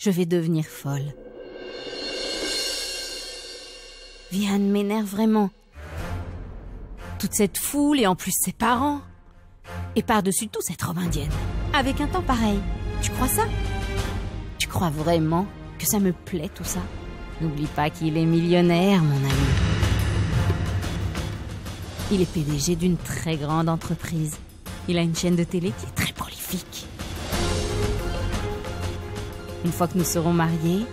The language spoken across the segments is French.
je vais devenir folle. Vian m'énerve vraiment. Toute cette foule et en plus ses parents. Et par-dessus tout cette robe indienne. Avec un temps pareil. Tu crois ça? Tu crois vraiment que ça me plaît tout ça? N'oublie pas qu'il est millionnaire, mon ami. Il est PDG d'une très grande entreprise. Il a une chaîne de télé qui est très prolifique. Une fois que nous serons mariés,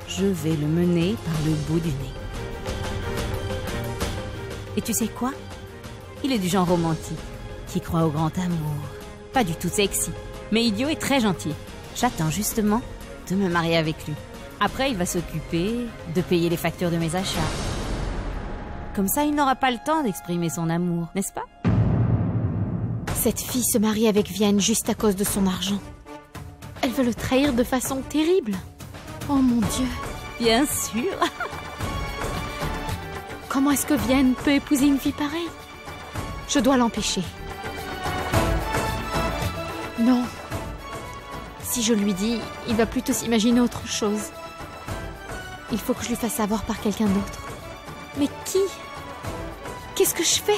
je vais le mener par le bout du nez. Et tu sais quoi? Il est du genre romantique, qui croit au grand amour. Pas du tout sexy, mais idiot et très gentil. J'attends justement de me marier avec lui. Après, il va s'occuper de payer les factures de mes achats. Comme ça, il n'aura pas le temps d'exprimer son amour, n'est-ce pas? Cette fille se marie avec Vian juste à cause de son argent. Elle veut le trahir de façon terrible. Oh mon Dieu. Bien sûr. Comment est-ce que Vian peut épouser une fille pareille? Je dois l'empêcher. Non. Si je lui dis, il va plutôt s'imaginer autre chose. Il faut que je lui fasse savoir par quelqu'un d'autre. Mais qui? Qu'est-ce que je fais?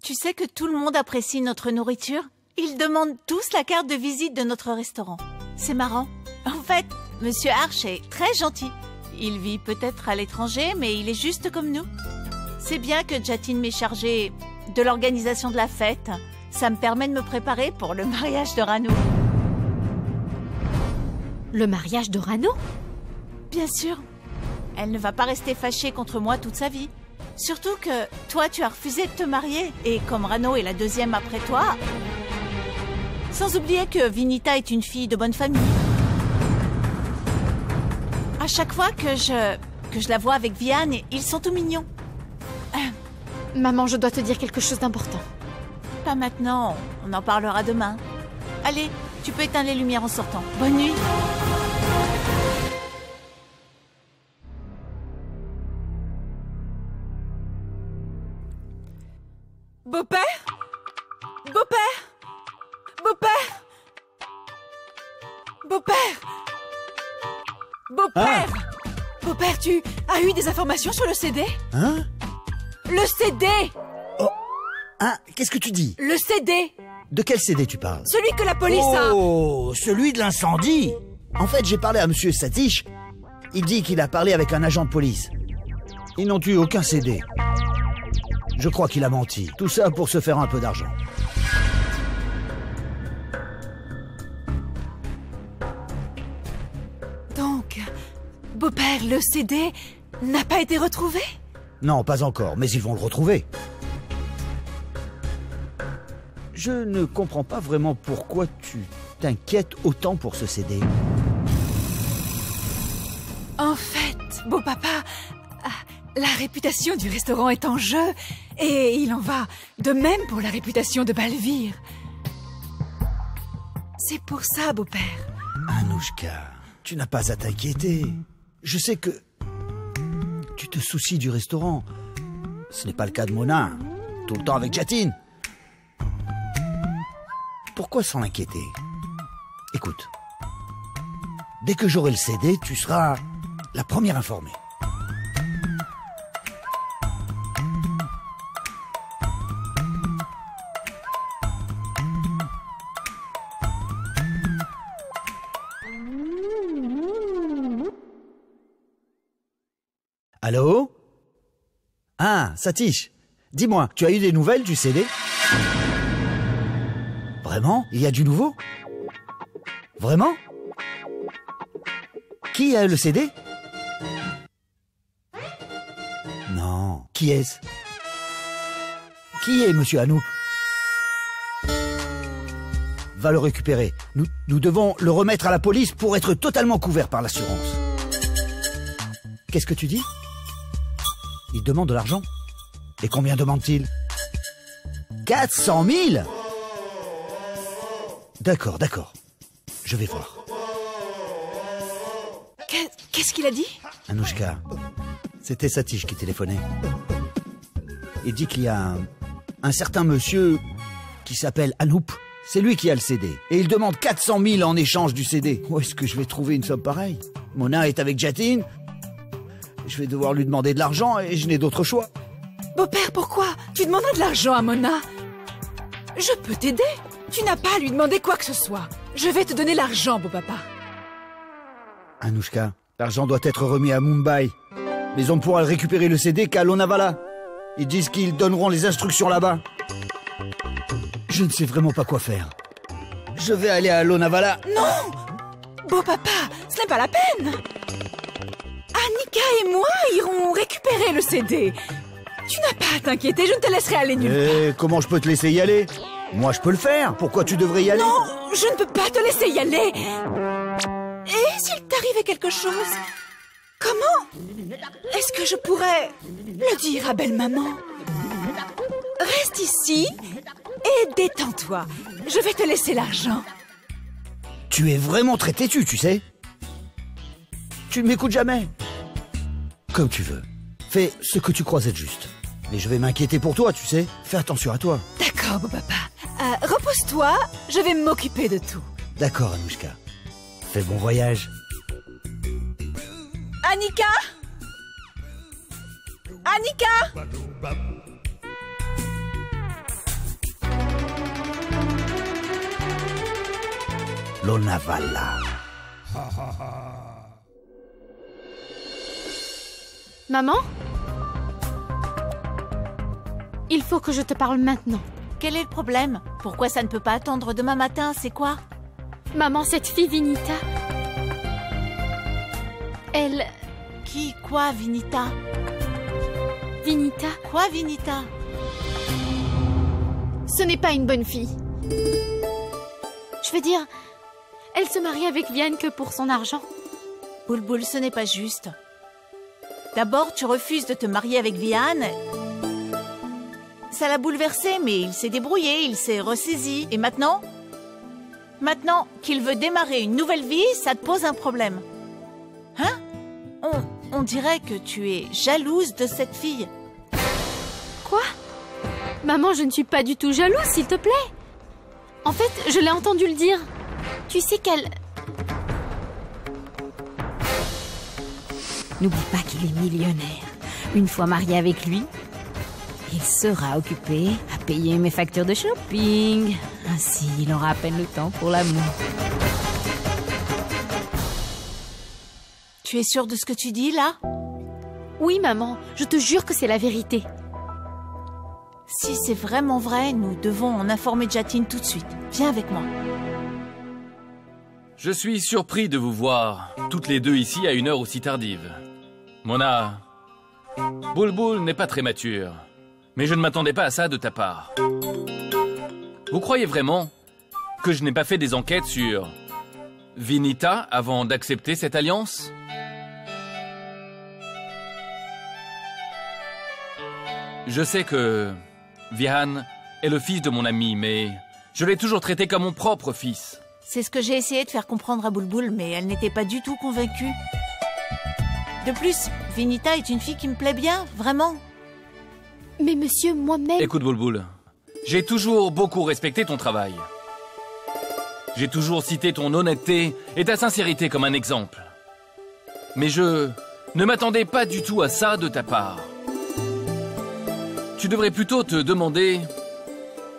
Tu sais que tout le monde apprécie notre nourriture? Ils demandent tous la carte de visite de notre restaurant. C'est marrant. En fait, Monsieur Arch est très gentil. Il vit peut-être à l'étranger, mais il est juste comme nous. C'est bien que Jatin m'ait chargé de l'organisation de la fête. Ça me permet de me préparer pour le mariage de Rano. Le mariage de Rano? Bien sûr. Elle ne va pas rester fâchée contre moi toute sa vie. Surtout que toi, tu as refusé de te marier. Et comme Rano est la deuxième après toi... Sans oublier que Vinita est une fille de bonne famille. À chaque fois que je la vois avec Vian, ils sont tout mignons. Maman, je dois te dire quelque chose d'important. Pas maintenant, on en parlera demain. Allez, tu peux éteindre les lumières en sortant. Bonne nuit. Beau-père? Beau-père? Beau-père? Beau-père? Beau-père? Beau-père, tu as eu des informations sur le CD? Hein? Le CD! Oh! Hein? Qu'est-ce que tu dis? Le CD! De quel CD tu parles? Celui que la police a... Oh! Celui de l'incendie! En fait, j'ai parlé à Monsieur Satish. Il dit qu'il a parlé avec un agent de police. Ils n'ont eu aucun CD. Je crois qu'il a menti. Tout ça pour se faire un peu d'argent. Donc, beau-père, le CD n'a pas été retrouvé? Non, pas encore, mais ils vont le retrouver. Je ne comprends pas vraiment pourquoi tu t'inquiètes autant pour ce CD. En fait, beau papa, la réputation du restaurant est en jeu et il en va de même pour la réputation de Balvir. C'est pour ça, beau-père. Anouchka, tu n'as pas à t'inquiéter. Je sais que tu te soucies du restaurant. Ce n'est pas le cas de Mona, tout le temps avec Jatin. Pourquoi s'en inquiéter? Écoute, dès que j'aurai le CD, tu seras la première informée. Allô? Ah, Satish, dis-moi, tu as eu des nouvelles du CD? Vraiment? Il y a du nouveau? Vraiment? Qui a le CD? Non. Qui est-ce? Qui est Monsieur Anoop? Va le récupérer. Nous devons le remettre à la police pour être totalement couvert par l'assurance. Qu'est-ce que tu dis? Il demande de l'argent. Et combien demande-t-il? 400 000? D'accord, d'accord. Je vais voir. Qu'est-ce qu'il a dit? Anouchka, c'était Satish qui téléphonait. Il dit qu'il y a un certain monsieur qui s'appelle Anoop. C'est lui qui a le CD. Et il demande 400 000 en échange du CD. Où est-ce que je vais trouver une somme pareille? Mona est avec Jatin. Je vais devoir lui demander de l'argent et je n'ai d'autre choix. Beau-père, pourquoi tu demanderais de l'argent à Mona? Je peux t'aider. Tu n'as pas à lui demander quoi que ce soit. Je vais te donner l'argent, beau papa. Anouchka, l'argent doit être remis à Mumbai. Mais on ne pourra récupérer le CD qu'à Lonavala. Ils disent qu'ils donneront les instructions là-bas. Je ne sais vraiment pas quoi faire. Je vais aller à Lonavala. Non! Beau papa, ce n'est pas la peine. Annika et moi irons récupérer le CD. Tu n'as pas à t'inquiéter, je ne te laisserai aller nulle part. Et comment je peux te laisser y aller? Moi, je peux le faire. Pourquoi tu devrais y aller? Non, je ne peux pas te laisser y aller. Et s'il t'arrivait quelque chose, comment est-ce que je pourrais le dire à belle-maman? Reste ici et détends-toi. Je vais te laisser l'argent. Tu es vraiment très têtu, tu sais. Tu ne m'écoutes jamais. Comme tu veux. Fais ce que tu crois être juste. Mais je vais m'inquiéter pour toi, tu sais. Fais attention à toi. D'accord, beau papa. Repose-toi, je vais m'occuper de tout. D'accord, Anouchka. Fais bon voyage. Annika? Annika? Lonavala. Maman? Il faut que je te parle maintenant. Quel est le problème? Pourquoi ça ne peut pas attendre demain matin? C'est quoi? Maman, cette fille Vinita... Elle... Qui? Quoi, Vinita? Vinita, Quoi, Vinita? ce n'est pas une bonne fille. Je veux dire, elle se marie avec Vian que pour son argent. Boulboul, ce n'est pas juste. D'abord, tu refuses de te marier avec Vian. Ça l'a bouleversé, mais il s'est débrouillé, il s'est ressaisi. Et maintenant? Maintenant qu'il veut démarrer une nouvelle vie, ça te pose un problème. Hein? On dirait que tu es jalouse de cette fille. Quoi? Maman, je ne suis pas du tout jalouse, s'il te plaît. En fait, je l'ai entendu le dire. Tu sais qu'elle... N'oublie pas qu'il est millionnaire. Une fois marié avec lui, il sera occupé à payer mes factures de shopping. Ainsi, il aura à peine le temps pour l'amour. Tu es sûre de ce que tu dis, là? Oui, maman, je te jure que c'est la vérité. Si c'est vraiment vrai, nous devons en informer Jatin tout de suite. Viens avec moi. Je suis surpris de vous voir, toutes les deux ici à une heure aussi tardive. Mona, Boulboul n'est pas très mature, mais je ne m'attendais pas à ça de ta part. Vous croyez vraiment que je n'ai pas fait des enquêtes sur Vinita avant d'accepter cette alliance? Je sais que Vihan est le fils de mon ami, mais je l'ai toujours traité comme mon propre fils. C'est ce que j'ai essayé de faire comprendre à Boulboul, mais elle n'était pas du tout convaincue. De plus, Vinita est une fille qui me plaît bien, vraiment. Mais monsieur, moi-même... Écoute, Boulboul, j'ai toujours beaucoup respecté ton travail. J'ai toujours cité ton honnêteté et ta sincérité comme un exemple. Mais je ne m'attendais pas du tout à ça de ta part. Tu devrais plutôt te demander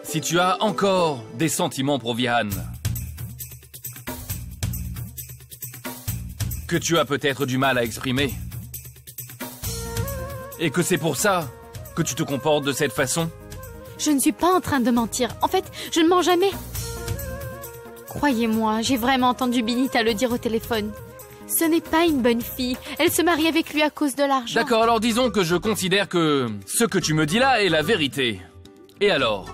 si tu as encore des sentiments pour Vihan. Que tu as peut-être du mal à exprimer. Et que c'est pour ça que tu te comportes de cette façon. Je ne suis pas en train de mentir. En fait, je ne mens jamais. Croyez-moi, j'ai vraiment entendu Vinita le dire au téléphone. Ce n'est pas une bonne fille. Elle se marie avec lui à cause de l'argent. D'accord, alors disons que je considère que ce que tu me dis là est la vérité. Et alors?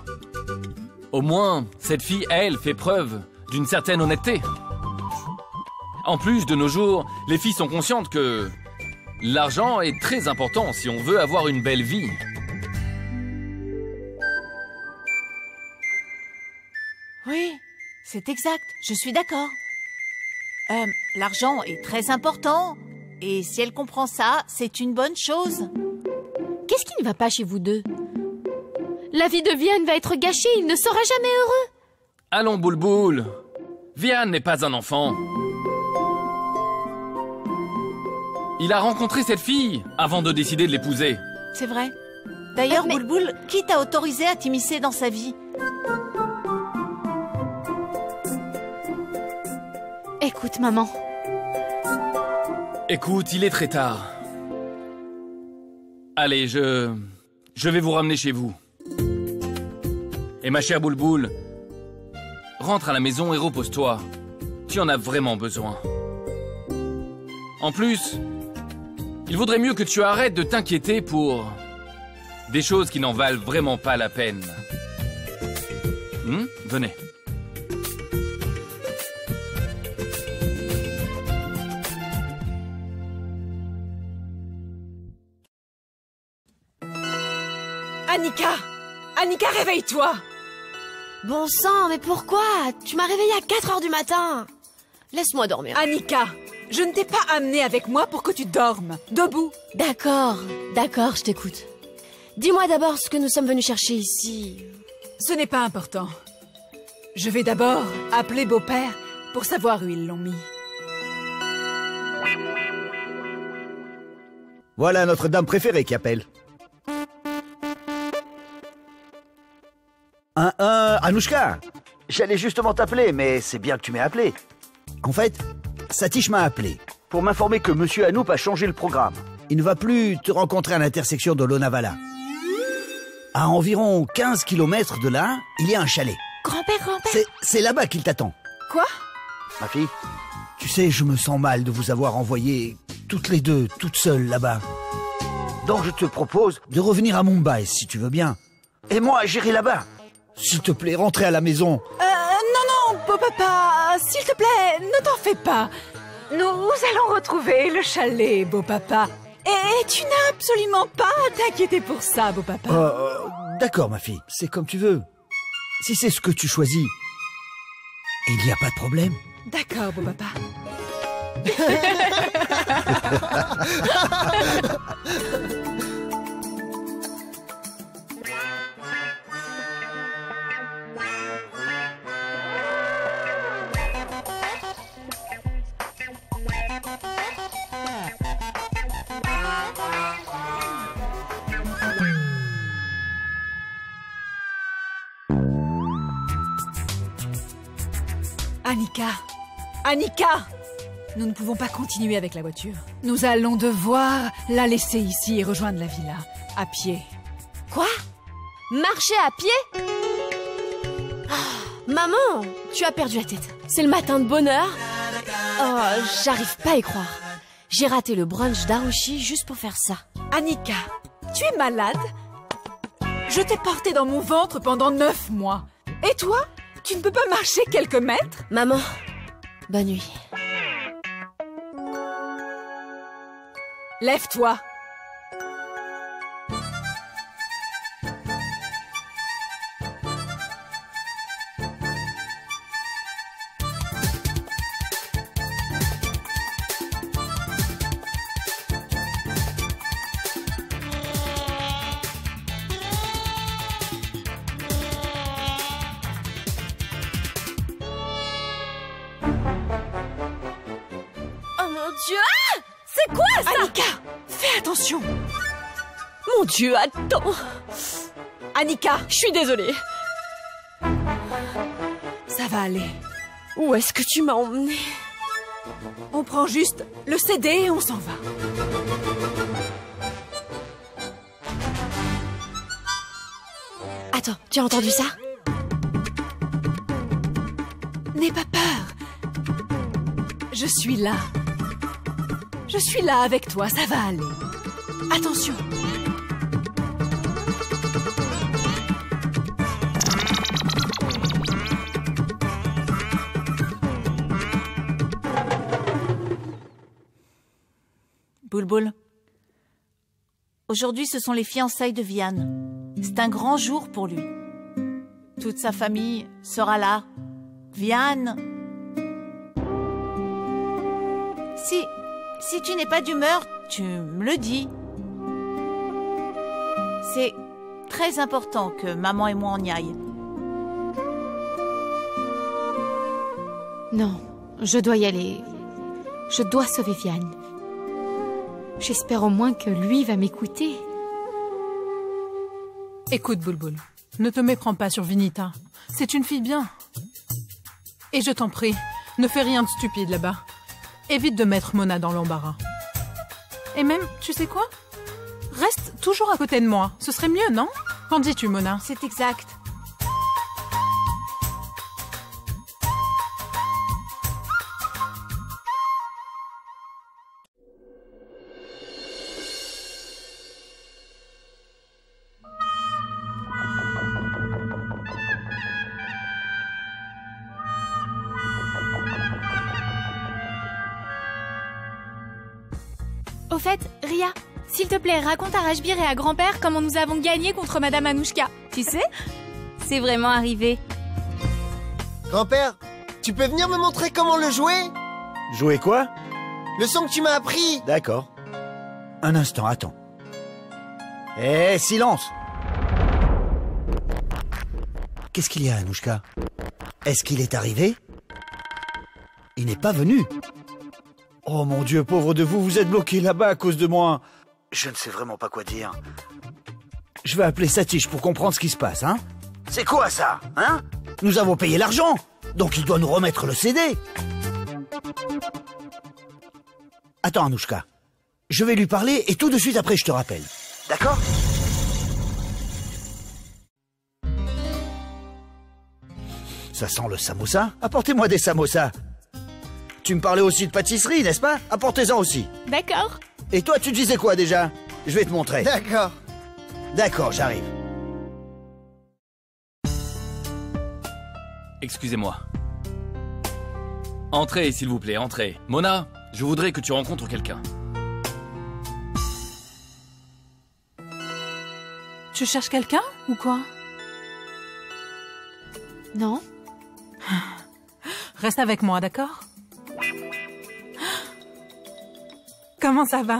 Au moins, cette fille, elle, fait preuve d'une certaine honnêteté. En plus, de nos jours, les filles sont conscientes que l'argent est très important si on veut avoir une belle vie. Oui, c'est exact, je suis d'accord. L'argent est très important, et si elle comprend ça, c'est une bonne chose. Qu'est-ce qui ne va pas chez vous deux? La vie de Vian va être gâchée, il ne sera jamais heureux. Allons, Boulboul. Vian n'est pas un enfant. Il a rencontré cette fille avant de décider de l'épouser. C'est vrai. D'ailleurs, Mais- Boulboul, qui t'a autorisé à t'immiscer dans sa vie? Écoute, maman. Écoute, il est très tard. Allez, je vais vous ramener chez vous. Et ma chère Boulboul, rentre à la maison et repose-toi. Tu en as vraiment besoin. En plus, il vaudrait mieux que tu arrêtes de t'inquiéter pour des choses qui n'en valent vraiment pas la peine. Venez. Annika! Annika, réveille-toi! Bon sang, mais pourquoi? Tu m'as réveillée à 4 heures du matin. Laisse-moi dormir. Annika, je ne t'ai pas amenée avec moi pour que tu dormes. Debout. D'accord, je t'écoute. Dis-moi d'abord ce que nous sommes venus chercher ici. Ce n'est pas important. Je vais d'abord appeler beau-père pour savoir où ils l'ont mis. Voilà notre dame préférée qui appelle. Anouchka, j'allais justement t'appeler, mais c'est bien que tu m'aies appelé. En fait, Satish m'a appelé pour m'informer que Monsieur Anoop a changé le programme. Il ne va plus te rencontrer à l'intersection de Lonavala. À environ 15 km de là, il y a un chalet. Grand-père. C'est là-bas qu'il t'attend. Quoi? Ma fille, tu sais, je me sens mal de vous avoir envoyées toutes les deux, toutes seules là-bas. Donc je te propose de revenir à Mumbai, si tu veux bien. Et moi, j'irai là-bas. S'il te plaît, rentrez à la maison. Non, beau papa, s'il te plaît, ne t'en fais pas. Nous allons retrouver le chalet, beau papa. Et tu n'as absolument pas à t'inquiéter pour ça, beau papa. D'accord, ma fille, c'est comme tu veux. Si c'est ce que tu choisis, il n'y a pas de problème. D'accord, beau papa. Annika! Nous ne pouvons pas continuer avec la voiture. Nous allons devoir la laisser ici et rejoindre la villa, à pied. Quoi? Marcher à pied? Ah, maman, tu as perdu la tête. C'est le matin de bonheur. Oh, j'arrive pas à y croire. J'ai raté le brunch d'Arushi juste pour faire ça. Annika, tu es malade? Je t'ai portée dans mon ventre pendant 9 mois. Et toi? Tu ne peux pas marcher quelques mètres? Maman, bonne nuit. Lève-toi. Oh mon Dieu! Ah! C'est quoi ça? Annika, fais attention. Mon Dieu, attends. Annika, Je suis désolée. ça va aller. Où est-ce que tu m'as emmenée? On prend juste le CD et on s'en va. Attends, tu as entendu ça? N'aie pas peur. Je suis là. Je suis là avec toi, ça va aller. Attention. Boulboul. Aujourd'hui, ce sont les fiançailles de Vian. C'est un grand jour pour lui. Toute sa famille sera là. Vian. Si tu n'es pas d'humeur, tu me le dis. C'est très important que maman et moi on y aille. Non, je dois y aller. Je dois sauver Vianne. J'espère au moins que lui va m'écouter. Écoute, Bulbul, ne te méprends pas sur Vinita. C'est une fille bien. Et je t'en prie, ne fais rien de stupide là-bas. Évite de mettre Mona dans l'embarras. Et même, tu sais quoi? Reste toujours à côté de moi. Ce serait mieux, non? Qu'en dis-tu, Mona? C'est exact. Au fait, Ria, s'il te plaît, raconte à Rajbir et à grand-père comment nous avons gagné contre Madame Anouchka. Tu sais, c'est vraiment arrivé. Grand-père, tu peux venir me montrer comment le jouer? Jouer quoi? Le son que tu m'as appris. D'accord. Un instant, attends. Eh, silence! Qu'est-ce qu'il y a, Anouchka? Est-ce qu'il est arrivé? Il n'est pas venu. Oh mon Dieu, pauvre de vous, vous êtes bloqué là-bas à cause de moi. Je ne sais vraiment pas quoi dire. Je vais appeler Satish pour comprendre ce qui se passe, hein? C'est quoi ça, hein? Nous avons payé l'argent, donc il doit nous remettre le CD. Attends, Anouchka. Je vais lui parler et tout de suite après je te rappelle. D'accord? Ça sent le samosa? Apportez-moi des samosas. Tu me parlais aussi de pâtisserie, n'est-ce pas? Apportez-en aussi. D'accord. Et toi, tu disais quoi déjà? Je vais te montrer. D'accord. D'accord, j'arrive. Excusez-moi. Entrez, s'il vous plaît, entrez. Mona, je voudrais que tu rencontres quelqu'un. Tu cherches quelqu'un ou quoi? Non. Reste avec moi, d'accord? Comment ça va?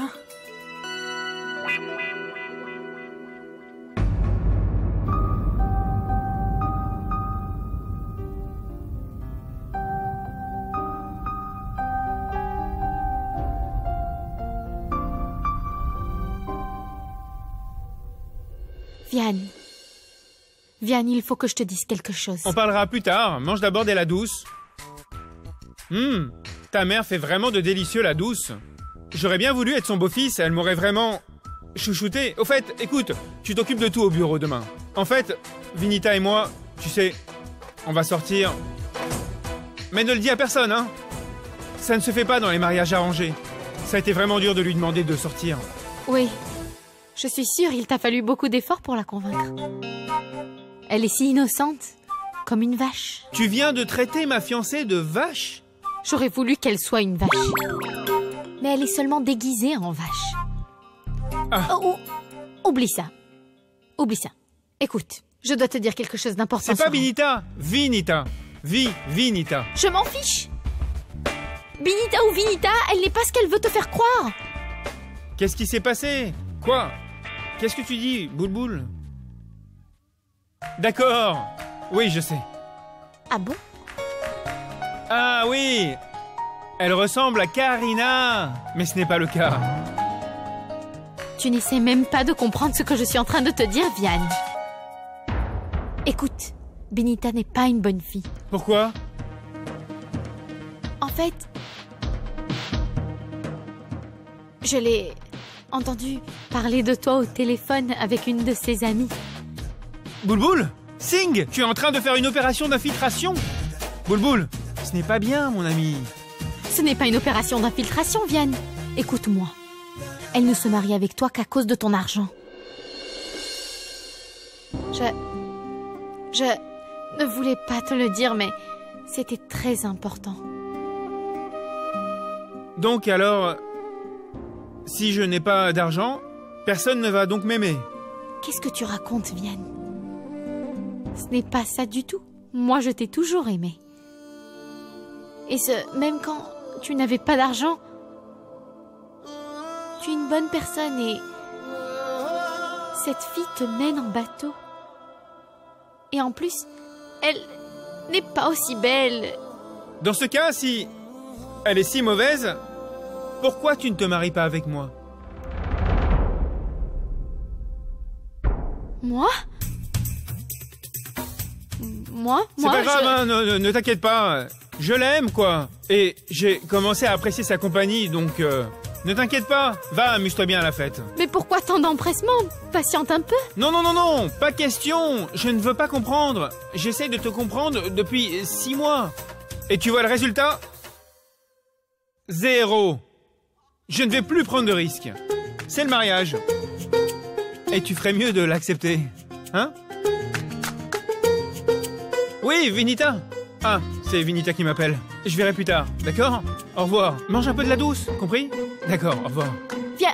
Vianne. Vianne, il faut que je te dise quelque chose. On parlera plus tard. Mange d'abord des la douce. Ta mère fait vraiment de délicieux la douce. J'aurais bien voulu être son beau-fils, elle m'aurait vraiment chouchouté. Au fait, écoute, tu t'occupes de tout au bureau demain. En fait, Vinita et moi, tu sais, on va sortir. Mais ne le dis à personne, hein. Ça ne se fait pas dans les mariages arrangés. Ça a été vraiment dur de lui demander de sortir. Oui. Je suis sûre, il t'a fallu beaucoup d'efforts pour la convaincre. Elle est si innocente, comme une vache. Tu viens de traiter ma fiancée de vache? J'aurais voulu qu'elle soit une vache. Mais elle est seulement déguisée en vache. Ah. Oublie ça. Oublie ça. Écoute, je dois te dire quelque chose d'important. C'est pas sur elle. Vinita, Vinita. Vinita. Je m'en fiche. Binita ou Vinita, elle n'est pas ce qu'elle veut te faire croire. Qu'est-ce qui s'est passé? Quoi? Qu'est-ce que tu dis, Boulboul? D'accord. Oui, je sais. Ah bon? Ah oui! Elle ressemble à Karina! Mais ce n'est pas le cas. Tu n'essaies même pas de comprendre ce que je suis en train de te dire, Vianne. Écoute, Binita n'est pas une bonne fille. Pourquoi? En fait, je l'ai entendu parler de toi au téléphone avec une de ses amies. Boulboul? Sing! Tu es en train de faire une opération d'infiltration? Boulboul, ce n'est pas bien, mon ami. Ce n'est pas une opération d'infiltration, Vianne. Écoute-moi. Elle ne se marie avec toi qu'à cause de ton argent. Je ne voulais pas te le dire, mais c'était très important. Donc alors, si je n'ai pas d'argent, personne ne va donc m'aimer. Qu'est-ce que tu racontes, Vianne? Ce n'est pas ça du tout. Moi, je t'ai toujours aimé. Et ce, même quand tu n'avais pas d'argent, tu es une bonne personne et Cette fille te mène en bateau. Et en plus, elle n'est pas aussi belle. Dans ce cas, si elle est si mauvaise, pourquoi tu ne te maries pas avec moi? Moi? C'est pas grave, hein, ne t'inquiète pas. Je l'aime, quoi. Et j'ai commencé à apprécier sa compagnie, donc ne t'inquiète pas. Va, amuse-toi bien à la fête. Mais pourquoi tant d'empressement? Patiente un peu. Non, pas question. Je ne veux pas comprendre. J'essaye de te comprendre depuis 6 mois. Et tu vois le résultat? 0. Je ne vais plus prendre de risques. C'est le mariage. Et tu ferais mieux de l'accepter. Hein? Oui, Vinita. Ah, c'est Vinita qui m'appelle. Je verrai plus tard, d'accord? Au revoir. Mange un peu de la douce, compris? D'accord, au revoir. Viens,